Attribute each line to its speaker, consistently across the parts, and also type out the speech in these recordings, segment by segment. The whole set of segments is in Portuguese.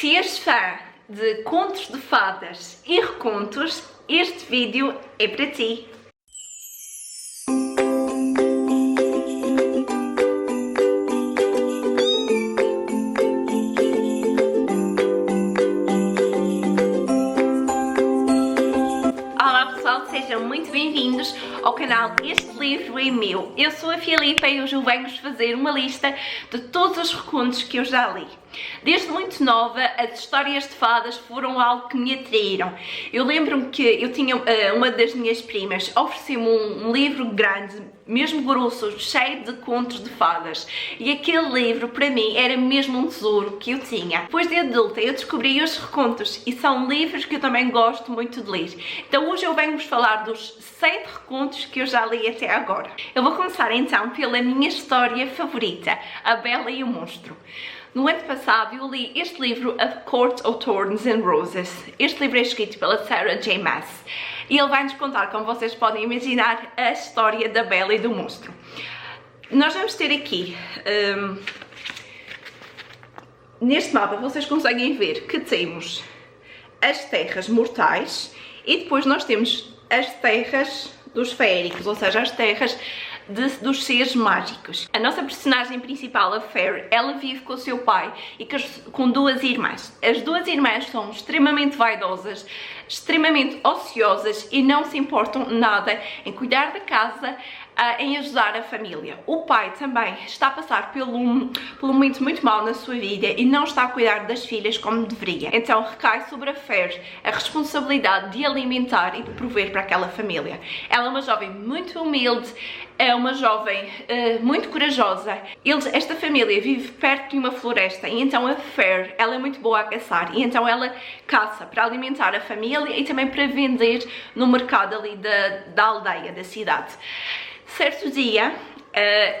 Speaker 1: Se és fã de contos de fadas e recontos, este vídeo é para ti. Olá pessoal, sejam muito bem-vindos ao canal Este Livro é Meu. Eu sou a Filipa e hoje eu venho-vos fazer uma lista de todos os recontos que eu já li. Desde muito nova, as histórias de fadas foram algo que me atraíram. Eu lembro-me que eu tinha uma das minhas primas ofereceu-me um livro grande, mesmo grosso, cheio de contos de fadas. E aquele livro, para mim, era mesmo um tesouro que eu tinha. Depois de adulta, eu descobri os recontos e são livros que eu também gosto muito de ler. Então hoje eu venho-vos falar dos 7 recontos que eu já li até agora. Eu vou começar então pela minha história favorita, A Bela e o Monstro. No ano passado eu li este livro, A Court of Thorns and Roses. Este livro é escrito pela Sarah J. Maas e ele vai-nos contar, como vocês podem imaginar, a história da Bela e do Monstro. Nós vamos ter aqui, neste mapa vocês conseguem ver que temos as terras mortais e depois nós temos as terras dos feéricos, ou seja, as terras dos seres mágicos. A nossa personagem principal, a Fair, ela vive com o seu pai e com duas irmãs. As duas irmãs são extremamente vaidosas, extremamente ociosas e não se importam nada em cuidar da casa, em ajudar a família. O pai também está a passar por um momento muito mau na sua vida e não está a cuidar das filhas como deveria. Então recai sobre a Fair a responsabilidade de alimentar e de prover para aquela família. Ela é uma jovem muito humilde, é uma jovem muito corajosa. Esta família vive perto de uma floresta e então a Fair, ela é muito boa a caçar e então ela caça para alimentar a família e também para vender no mercado ali da aldeia, da cidade. Certo dia,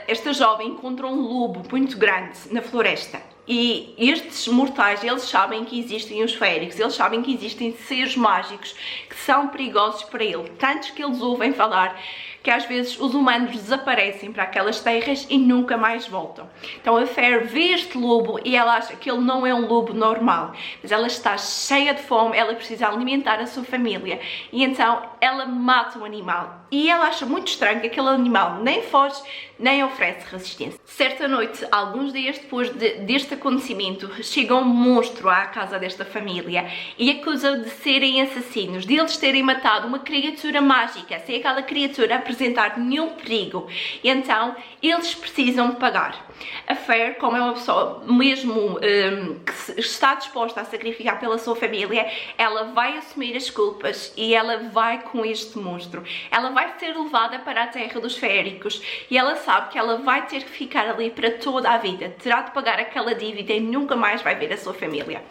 Speaker 1: esta jovem encontrou um lobo muito grande na floresta e estes mortais, eles sabem que existem os feéricos, eles sabem que existem seres mágicos que são perigosos para ele, tantos que eles ouvem falar que às vezes os humanos desaparecem para aquelas terras e nunca mais voltam. Então a Fair vê este lobo e ela acha que ele não é um lobo normal, mas ela está cheia de fome, ela precisa alimentar a sua família e então ela mata o animal. E ela acha muito estranho que aquele animal nem foge, nem oferece resistência. Certa noite, alguns dias depois deste acontecimento, chega um monstro à casa desta família e acusa de serem assassinos, de eles terem matado uma criatura mágica, sem aquela criatura apresentar nenhum perigo. E então, eles precisam pagar. A Fair, como é uma pessoa mesmo que está disposta a sacrificar pela sua família, ela vai assumir as culpas e ela vai com este monstro. Ela vai ser levada para a terra dos feéricos e ela sabe que ela vai ter que ficar ali para toda a vida. Terá de pagar aquela dívida e nunca mais vai ver a sua família.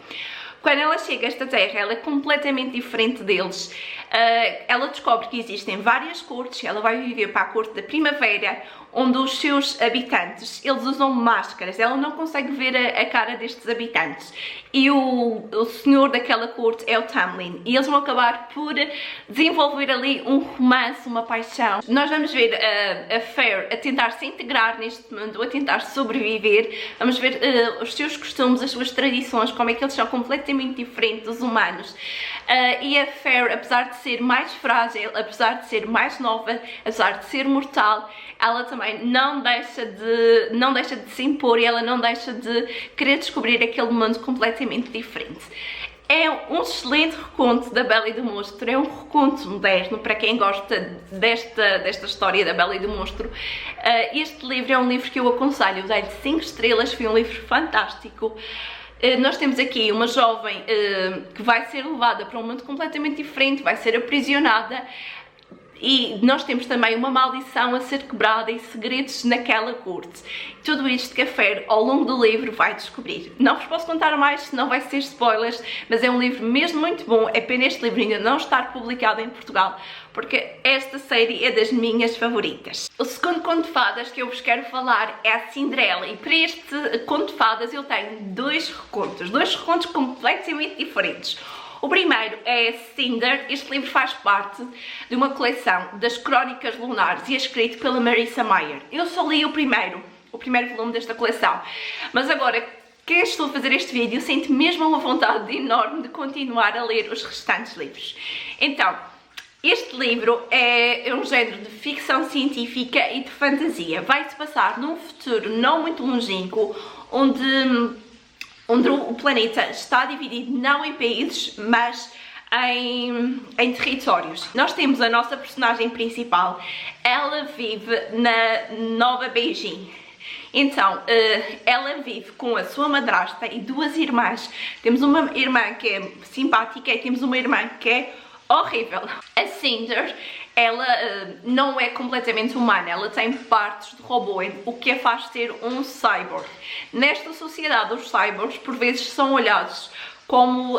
Speaker 1: Quando ela chega a esta terra, ela é completamente diferente deles. Ela descobre que existem várias cortes, ela vai viver para a corte da primavera, onde os seus habitantes, eles usam máscaras, ela não consegue ver a cara destes habitantes. E o senhor daquela corte é o Tamlin, e eles vão acabar por desenvolver ali um romance, uma paixão. Nós vamos ver a Fair a tentar se integrar neste mundo, a tentar sobreviver, vamos ver os seus costumes, as suas tradições, como é que eles são completamente diferentes dos humanos. E a Fair, apesar de ser mais frágil, apesar de ser mais nova, apesar de ser mortal, ela também não deixa de se impor e ela não deixa de querer descobrir aquele mundo completamente diferente. É um excelente reconto da Bela e do Monstro, é um reconto moderno para quem gosta desta história da Bela e do Monstro. Este livro é um livro que eu aconselho, dei-lhe 5 estrelas, foi um livro fantástico. Nós temos aqui uma jovem que vai ser levada para um mundo completamente diferente, vai ser aprisionada e nós temos também uma maldição a ser quebrada e segredos naquela corte. Tudo isto que a Fair ao longo do livro vai descobrir. Não vos posso contar mais, senão vai ser spoilers, mas é um livro mesmo muito bom. É pena este livro ainda não estar publicado em Portugal, porque esta série é das minhas favoritas. O segundo conto de fadas que eu vos quero falar é a Cinderela, e para este conto de fadas eu tenho dois recontos completamente diferentes. O primeiro é Cinder. Este livro faz parte de uma coleção das Crónicas Lunares e é escrito pela Marissa Meyer. Eu só li o primeiro volume desta coleção, mas agora que estou a fazer este vídeo, sinto mesmo uma vontade enorme de continuar a ler os restantes livros. Então, este livro é um género de ficção científica e de fantasia. Vai-se passar num futuro não muito longínquo, onde o planeta está dividido não em países, mas em territórios. Nós temos a nossa personagem principal, ela vive na Nova Beijing. Então, ela vive com a sua madrasta e duas irmãs. Temos uma irmã que é simpática e temos uma irmã que é horrível. A Cinder, ela não é completamente humana, ela tem partes de robô, o que a faz ser um cyborg. Nesta sociedade, os cyborgs por vezes são olhados como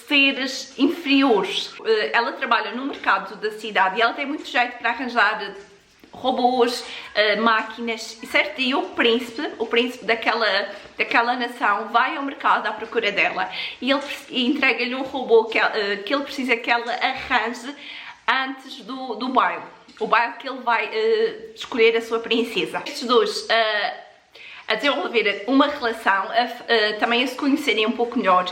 Speaker 1: seres inferiores. Ela trabalha no mercado da cidade e ela tem muito jeito para arranjar robôs, máquinas, certo? E o príncipe daquela nação vai ao mercado à procura dela e ele entrega-lhe um robô que ele precisa que ela arranje antes do baile. O baile que ele vai escolher a sua princesa. Estes dois a desenvolver uma relação, também a se conhecerem um pouco melhor.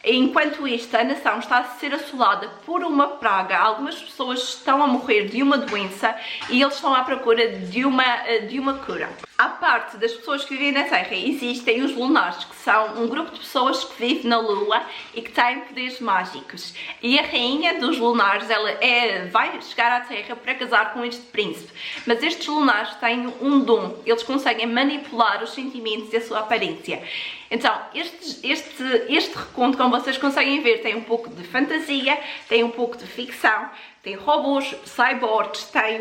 Speaker 1: Enquanto isto, a nação está a ser assolada por uma praga, algumas pessoas estão a morrer de uma doença e eles estão à procura de uma cura. À parte das pessoas que vivem na Terra, existem os lunares, que são um grupo de pessoas que vivem na Lua e que têm poderes mágicos. E a rainha dos lunares, ela vai chegar à Terra para casar com este príncipe. Mas estes lunares têm um dom, eles conseguem manipular os sentimentos e a sua aparência. Então, este reconto, como vocês conseguem ver, tem um pouco de fantasia, tem um pouco de ficção, tem robôs, cyborgs, tem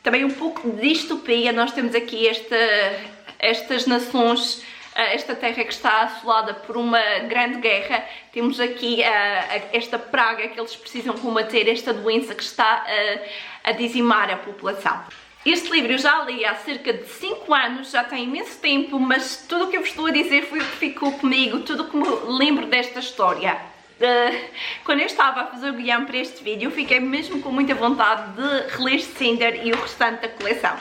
Speaker 1: também um pouco de distopia. Nós temos aqui estas nações, esta terra que está assolada por uma grande guerra. Temos aqui esta praga que eles precisam combater, esta doença que está a dizimar a população. Este livro eu já li há cerca de 5 anos, já tem imenso tempo, mas tudo o que eu vos estou a dizer foi o que ficou comigo, tudo o que me lembro desta história. Quando eu estava a fazer o guião para este vídeo, eu fiquei mesmo com muita vontade de reler Cinder e o restante da coleção.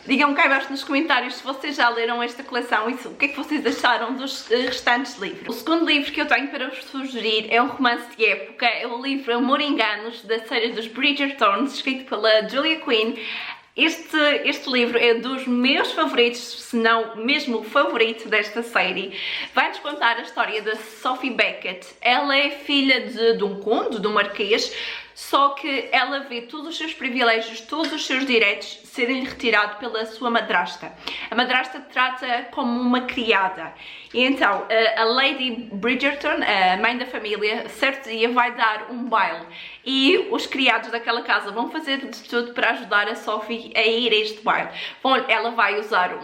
Speaker 1: Digam-me cá abaixo nos comentários se vocês já leram esta coleção e o que é que vocês acharam dos restantes livros. O segundo livro que eu tenho para vos sugerir é um romance de época, é o livro Amor e Enganos, da série dos Bridgertons, escrito pela Julia Quinn. Este livro é dos meus favoritos, se não mesmo o favorito desta série. Vai-nos contar a história da Sophie Beckett. Ela é filha de um conde, de um marquês, só que ela vê todos os seus privilégios, todos os seus direitos serem retirados pela sua madrasta. A madrasta trata como uma criada. E então, a Lady Bridgerton, a mãe da família, certo dia vai dar um baile. E os criados daquela casa vão fazer de tudo para ajudar a Sophie a ir a este baile. Bom, ela vai usar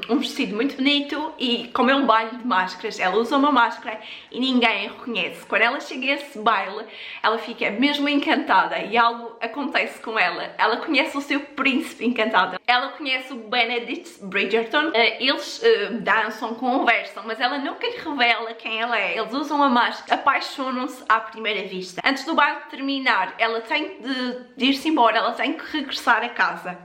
Speaker 1: um vestido muito bonito e, como é um baile de máscaras, ela usa uma máscara e ninguém a reconhece. Quando ela chega a esse baile, ela fica mesmo encantada e algo acontece com ela. Ela conhece o seu príncipe encantado. Ela conhece o Benedict Bridgerton. Eles dançam, conversam, mas ela nunca lhe revela quem ela é. Eles usam a máscara, apaixonam-se à primeira vista. Antes do baile terminar, ela tem de ir-se embora, ela tem que regressar a casa.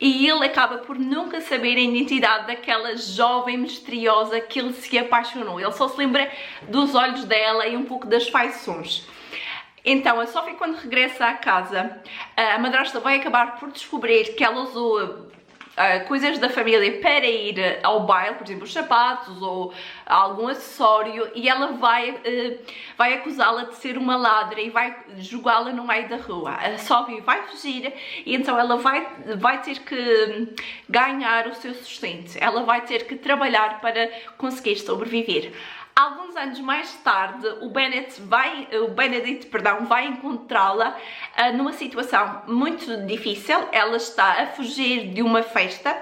Speaker 1: E ele acaba por nunca saber a identidade daquela jovem misteriosa que ele se apaixonou. Ele só se lembra dos olhos dela e um pouco das feições. Então, a Sophie, quando regressa à casa, a madrasta vai acabar por descobrir que ela usou coisas da família para ir ao baile, por exemplo, os sapatos ou algum acessório, e ela vai acusá-la de ser uma ladra e vai jogá-la no meio da rua. A Sophie vai fugir e então ela vai ter que ganhar o seu sustento. Ela vai ter que trabalhar para conseguir sobreviver. Alguns anos mais tarde, o Benedict vai encontrá-la numa situação muito difícil. Ela está a fugir de uma festa.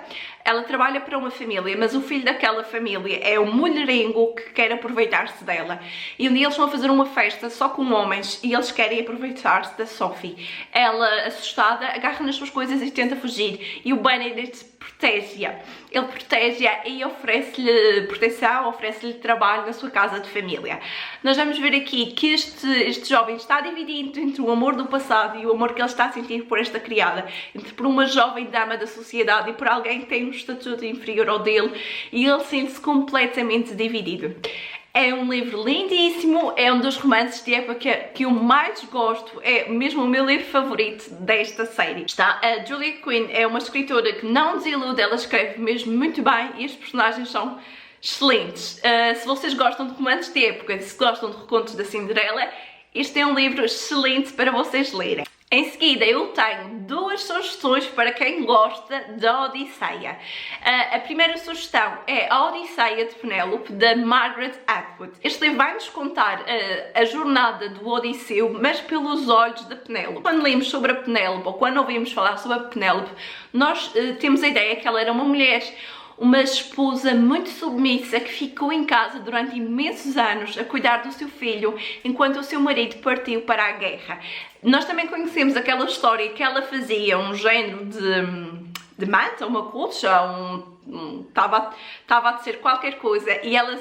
Speaker 1: Ela trabalha para uma família, mas o filho daquela família é um mulherengo que quer aproveitar-se dela. E um dia eles vão fazer uma festa só com homens e eles querem aproveitar-se da Sophie. Ela, assustada, agarra nas suas coisas e tenta fugir. E o Benedict protege-a. Ele protege-a e oferece-lhe proteção, oferece-lhe trabalho na sua casa de família. Nós vamos ver aqui que este jovem está dividido entre o amor do passado e o amor que ele está a sentir por esta criada, entre por uma jovem dama da sociedade e por alguém que tem estatuto inferior ao dele e ele sente-se completamente dividido. É um livro lindíssimo, é um dos romances de época que eu mais gosto, é mesmo o meu livro favorito desta série. A Julia Quinn é uma escritora que não desilude, ela escreve mesmo muito bem e os personagens são excelentes. Se vocês gostam de romances de época, se gostam de recontos da Cinderela, este é um livro excelente para vocês lerem. Em seguida, eu tenho duas sugestões para quem gosta da Odisseia. A primeira sugestão é a Odisseia de Penélope, da Margaret Atwood. Este livro vai-nos contar a jornada do Odisseu, mas pelos olhos da Penélope. Quando lemos sobre a Penélope, ou quando ouvimos falar sobre a Penélope, nós temos a ideia que ela era uma esposa muito submissa que ficou em casa durante imensos anos a cuidar do seu filho enquanto o seu marido partiu para a guerra. Nós também conhecemos aquela história que ela fazia um género de manta, uma colcha, estava a tecer qualquer coisa e ela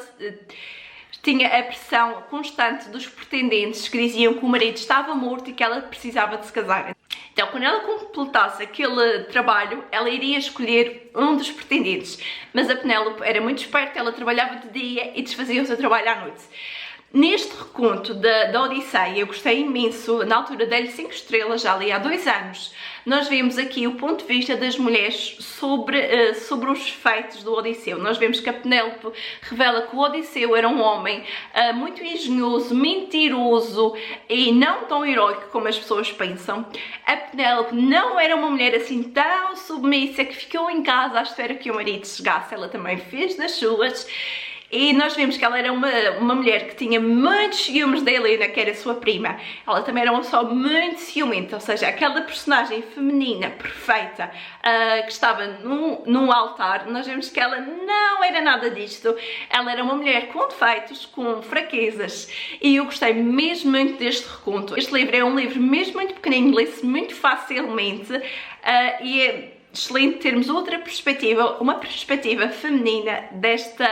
Speaker 1: tinha a pressão constante dos pretendentes que diziam que o marido estava morto e que ela precisava de se casar. Então, quando ela completasse aquele trabalho, ela iria escolher um dos pretendentes. Mas a Penélope era muito esperta, ela trabalhava de dia e desfazia o seu trabalho à noite. Neste reconto da Odisseia, eu gostei imenso, na altura dei-lhe 5 estrelas, já li há 2 anos. Nós vemos aqui o ponto de vista das mulheres sobre os feitos do Odisseu. Nós vemos que a Penélope revela que o Odisseu era um homem muito engenhoso, mentiroso e não tão heróico como as pessoas pensam. A Penélope não era uma mulher assim tão submissa que ficou em casa à espera que o marido chegasse, ela também fez das suas. E nós vemos que ela era uma mulher que tinha muitos ciúmes da Helena, que era sua prima. Ela também era uma pessoa muito ciumenta, ou seja, aquela personagem feminina perfeita que estava num altar, nós vemos que ela não era nada disto. Ela era uma mulher com defeitos, com fraquezas. E eu gostei mesmo muito deste reconto. Este livro é um livro mesmo muito pequenino, lê-se muito facilmente e é excelente termos outra perspectiva, uma perspectiva feminina desta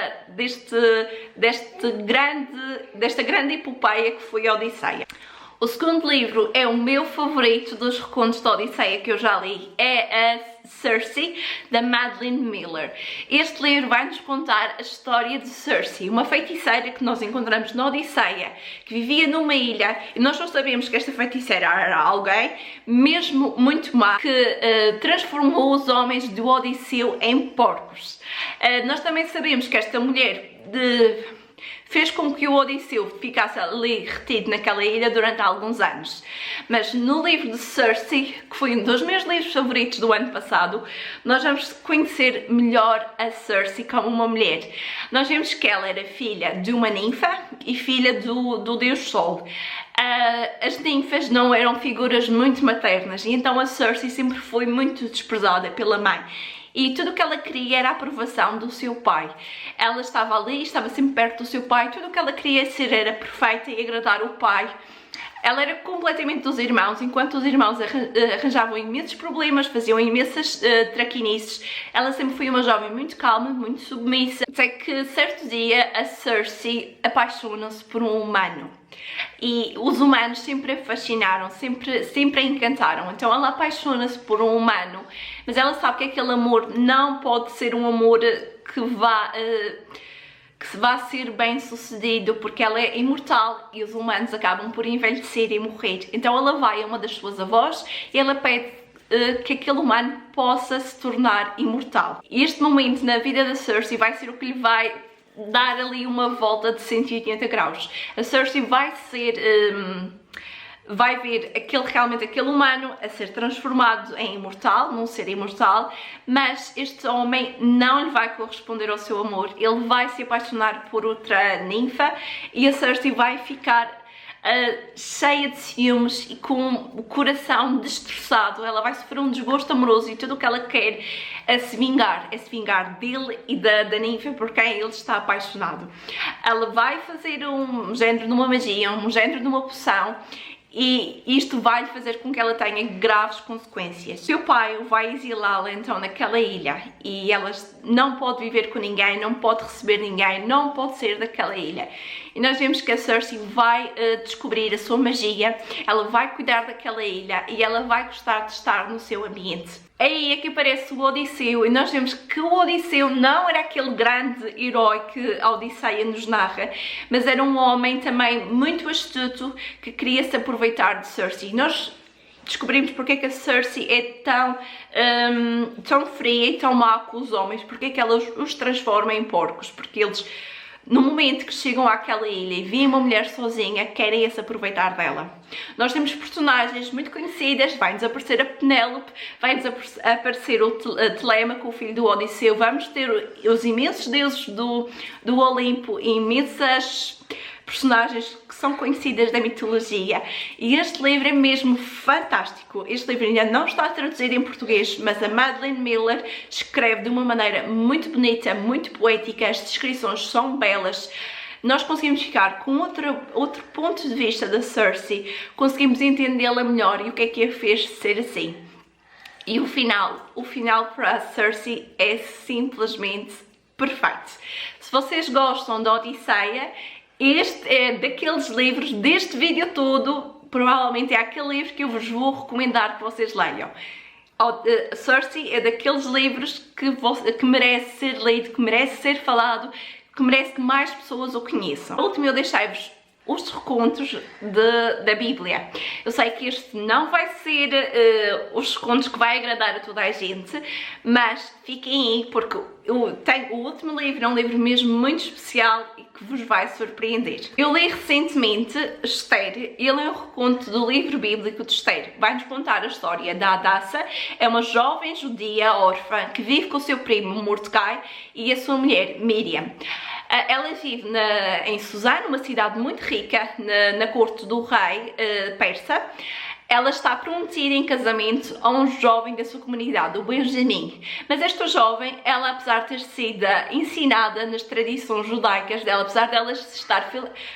Speaker 1: grande epopeia que foi a Odisseia. O segundo livro é o meu favorito dos recontos da Odisseia que eu já li, é a Circe, da Madeline Miller. Este livro vai-nos contar a história de Circe, uma feiticeira que nós encontramos na Odisseia, que vivia numa ilha, e nós só sabemos que esta feiticeira era alguém mesmo muito má, que transformou os homens do Odisseu em porcos. Nós também sabemos que esta mulher fez com que o Odisseu ficasse ali retido naquela ilha durante alguns anos. Mas no livro de Circe, que foi um dos meus livros favoritos do ano passado, nós vamos conhecer melhor a Circe como uma mulher. Nós vemos que ela era filha de uma ninfa e filha do deus Sol. As ninfas não eram figuras muito maternas e então a Circe sempre foi muito desprezada pela mãe. E tudo o que ela queria era a aprovação do seu pai. Ela estava ali, estava sempre perto do seu pai, tudo o que ela queria ser era perfeita e agradar o pai. Ela era completamente dos irmãos, enquanto os irmãos arranjavam imensos problemas, faziam imensas traquinices. Ela sempre foi uma jovem muito calma, muito submissa, até que certo dia a Circe apaixona-se por um humano. E os humanos sempre a fascinaram, sempre a encantaram. Então ela apaixona-se por um humano, mas ela sabe que aquele amor não pode ser um amor que vá ser bem sucedido, porque ela é imortal e os humanos acabam por envelhecer e morrer. Então ela vai a uma das suas avós e ela pede que aquele humano possa se tornar imortal. E este momento na vida da Circe vai ser o que lhe vai dar ali uma volta de 180 graus. A Circe vai ver realmente aquele humano a ser transformado em imortal, num ser imortal, mas este homem não lhe vai corresponder ao seu amor. Ele vai se apaixonar por outra ninfa e a Circe vai ficar cheia de ciúmes e com o coração destroçado. Ela vai sofrer um desgosto amoroso e tudo o que ela quer é se vingar dele e da ninfa por quem ele está apaixonado. Ela vai fazer um género de uma magia, um género de uma poção, e isto vai fazer com que ela tenha graves consequências. Seu pai vai exilá-la então naquela ilha e ela não pode viver com ninguém, não pode receber ninguém, não pode sair daquela ilha. e nós vemos que a Cersei vai descobrir a sua magia, ela vai cuidar daquela ilha e ela vai gostar de estar no seu ambiente. Aí é que aparece o Odisseu e nós vemos que o Odisseu não era aquele grande herói que a Odisseia nos narra, mas era um homem também muito astuto que queria se aproveitar de Cersei. Nós descobrimos porque é que a Cersei é tão fria e tão má com os homens, porque é que ela os transforma em porcos, porque eles, no momento que chegam àquela ilha e veem uma mulher sozinha, querem se aproveitar dela. Nós temos personagens muito conhecidas, vai-nos aparecer a Penélope, vai-nos aparecer o Telêmaco, o filho do Odisseu, vamos ter os imensos deuses do Olimpo e imensas personagens que são conhecidas da mitologia, e este livro é mesmo fantástico. Este livro ainda não está traduzido em português, mas a Madeline Miller escreve de uma maneira muito bonita, muito poética, as descrições são belas. Nós conseguimos ficar com outro ponto de vista da Cersei, conseguimos entendê-la melhor e o que é que a fez ser assim. E o final para a Cersei é simplesmente perfeito. Se vocês gostam da Odisseia, este é daqueles livros, deste vídeo todo, provavelmente é aquele livro que eu vos vou recomendar que vocês leiam. Cersei é daqueles livros que merece ser lido, que merece ser falado, que merece que mais pessoas o conheçam. Por último, eu deixei-vos os recontos da Bíblia. Eu sei que este não vai ser os recontos que vai agradar a toda a gente, mas fiquem aí porque eu tenho o último livro, é um livro mesmo muito especial e que vos vai surpreender. Eu li recentemente Esther, ele é um reconto do livro bíblico de Esther. Vai-nos contar a história da Hadassah, é uma jovem judia órfã que vive com o seu primo Mordecai e a sua mulher Miriam. Ela vive em Suzã, uma cidade muito rica, na corte do rei persa. Ela está prometida em casamento a um jovem da sua comunidade, o Benjamim. Mas esta jovem, ela apesar de ter sido ensinada nas tradições judaicas dela, apesar dela estar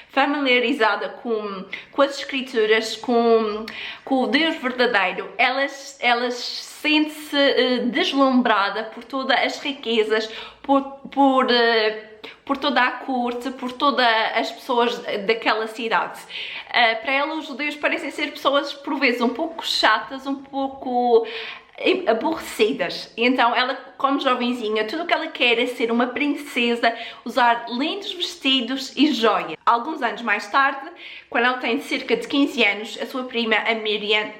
Speaker 1: familiarizada com as escrituras, com o Deus verdadeiro, ela sente-se deslumbrada por todas as riquezas, por toda a corte, por todas as pessoas daquela cidade. Para ela, os judeus parecem ser pessoas, por vezes, um pouco chatas, um pouco aborrecidas. E então ela, como jovenzinha, tudo o que ela quer é ser uma princesa, usar lindos vestidos e joias. Alguns anos mais tarde, quando ela tem cerca de 15 anos, a sua prima, a Miriam,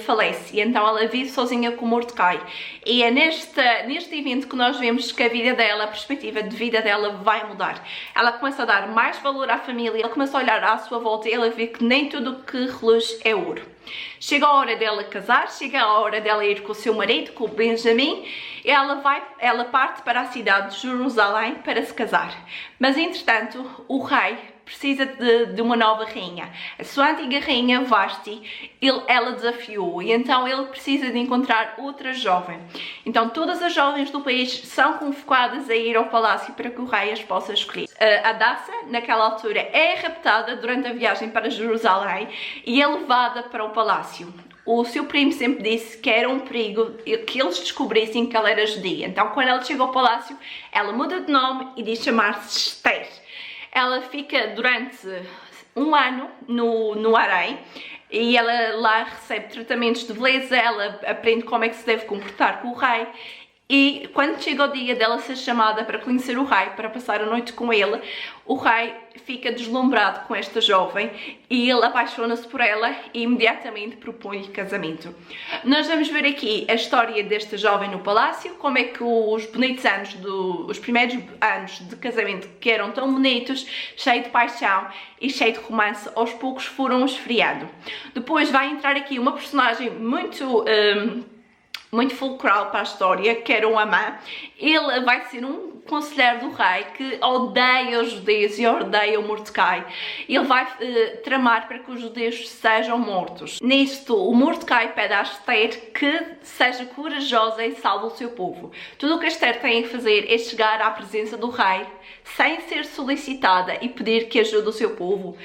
Speaker 1: falece. E então ela vive sozinha com Mordecai. E é neste evento que nós vemos que a vida dela, a perspectiva de vida dela vai mudar. Ela começa a dar mais valor à família, ela começa a olhar à sua volta e ela vê que nem tudo o que reluz é ouro. Chega a hora dela casar, chega a hora dela ir com o seu marido, com o Benjamim, e ela parte para a cidade de Jerusalém para se casar. Mas entretanto, o rei precisa de uma nova rainha. A sua antiga rainha, Vashti, ela desafiou e então ele precisa de encontrar outra jovem. Então todas as jovens do país são convocadas a ir ao palácio para que o rei as possa escolher. Hadassah, naquela altura, é raptada durante a viagem para Jerusalém e é levada para o palácio. O seu primo sempre disse que era um perigo que eles descobrissem que ela era judia. Então quando ela chega ao palácio, ela muda de nome e diz chamar-se Esther. Ela fica durante um ano no harém e ela lá recebe tratamentos de beleza, ela aprende como é que se deve comportar com o rei. E quando chega o dia dela ser chamada para conhecer o rei, para passar a noite com ele, o rei fica deslumbrado com esta jovem e ele apaixona-se por ela e imediatamente propõe-lhe casamento. Nós vamos ver aqui a história desta jovem no palácio, como é que os bonitos anos, os primeiros anos de casamento que eram tão bonitos, cheio de paixão e cheio de romance, aos poucos foram esfriando. Depois vai entrar aqui uma personagem muito fulcral para a história, que era um Amã. Ele vai ser um conselheiro do rei que odeia os judeus e odeia o Mordecai. Ele vai tramar para que os judeus sejam mortos. Nisto, o Mordecai pede a Esther que seja corajosa e salve o seu povo. Tudo o que a Esther tem a fazer é chegar à presença do rei sem ser solicitada e pedir que ajude o seu povo.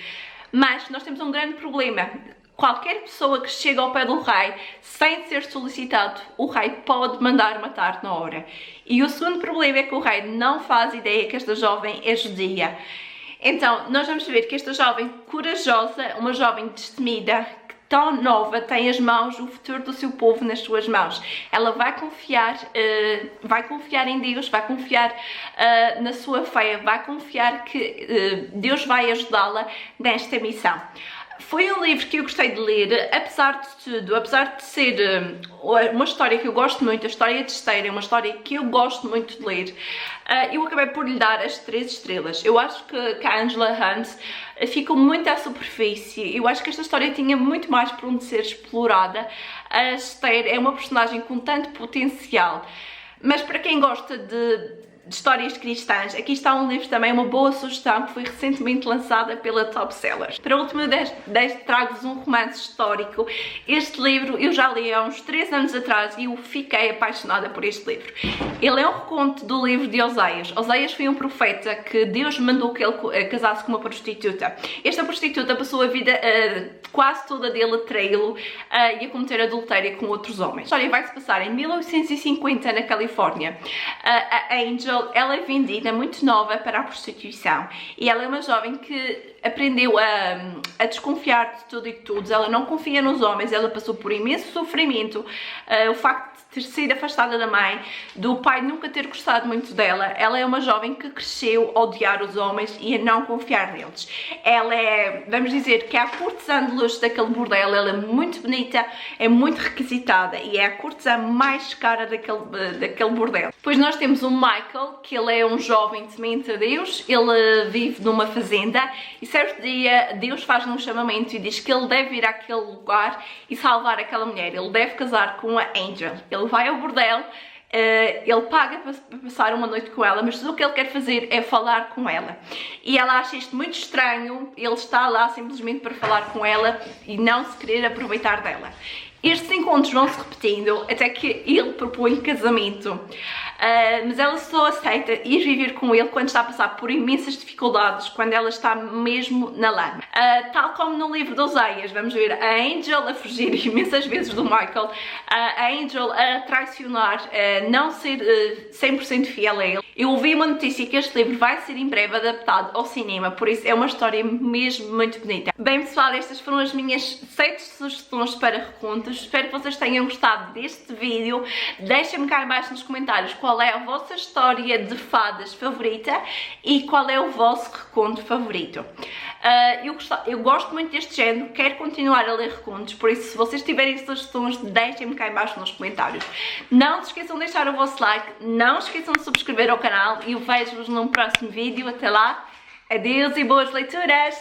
Speaker 1: Mas nós temos um grande problema. Qualquer pessoa que chega ao pé do rei sem ser solicitado, o rei pode mandar matar na hora. E o segundo problema é que o rei não faz ideia que esta jovem é judia. Então, nós vamos ver que esta jovem corajosa, uma jovem destemida, tão nova, tem as mãos, o futuro do seu povo nas suas mãos. Ela vai confiar em Deus, vai confiar na sua fé, vai confiar que Deus vai ajudá-la nesta missão. Foi um livro que eu gostei de ler, apesar de tudo, apesar de ser uma história que eu gosto muito, a história de Esther é uma história que eu gosto muito de ler, eu acabei por lhe dar as 3 estrelas. Eu acho que a Angela Hunt ficou muito à superfície, eu acho que esta história tinha muito mais por onde ser explorada. A Esther é uma personagem com tanto potencial, mas para quem gosta de histórias cristãs, aqui está um livro também, uma boa sugestão, que foi recentemente lançada pela Top Sellers. Para o último deste trago-vos um romance histórico. Este livro eu já li há uns 3 anos atrás e eu fiquei apaixonada por este livro. Ele é um reconto do livro de Oseias. Oseias foi um profeta que Deus mandou que ele casasse com uma prostituta. Esta prostituta passou a vida quase toda dele a traí-lo e a cometer adultério com outros homens. A história vai se passar em 1950 na Califórnia. A Angel, ela é vendida muito nova para a prostituição e ela é uma jovem que aprendeu a desconfiar de tudo e de todos. Ela não confia nos homens, ela passou por imenso sofrimento, o facto de ter sido afastada da mãe, do pai nunca ter gostado muito dela. Ela é uma jovem que cresceu a odiar os homens e a não confiar neles. Ela é, vamos dizer, que é a cortesã de luxo daquele bordel. Ela é muito bonita, é muito requisitada e é a cortesã mais cara daquele bordel. Depois nós temos o Michael, que ele é um jovem temente a Deus. Ele vive numa fazenda e certo dia Deus faz-lhe um chamamento e diz que ele deve ir àquele lugar e salvar aquela mulher. Ele deve casar com a Angel. Ele vai ao bordel, ele paga para passar uma noite com ela, mas tudo o que ele quer fazer é falar com ela. E ela acha isto muito estranho, ele está lá simplesmente para falar com ela e não se querer aproveitar dela. Estes encontros vão se repetindo até que ele propõe casamento, mas ela só aceita ir viver com ele quando está a passar por imensas dificuldades, quando ela está mesmo na lama. Tal como no livro de Oseias, vamos ver a Angel a fugir imensas vezes do Michael, a Angel a traicionar, a não ser 100% fiel a ele. Eu ouvi uma notícia que este livro vai ser em breve adaptado ao cinema, por isso é uma história mesmo muito bonita. Bem pessoal, estas foram as minhas 7 sugestões para recontos. Espero que vocês tenham gostado deste vídeo. Deixem-me cá em baixo nos comentários qual é a vossa história de fadas favorita e qual é o vosso reconto favorito. Eu gosto muito deste género, quero continuar a ler recontos, por isso se vocês tiverem sugestões, deixem-me cá em baixo nos comentários. Não se esqueçam de deixar o vosso like, não se esqueçam de subscrever ao canal e eu vejo-vos num próximo vídeo. Até lá, adeus e boas leituras!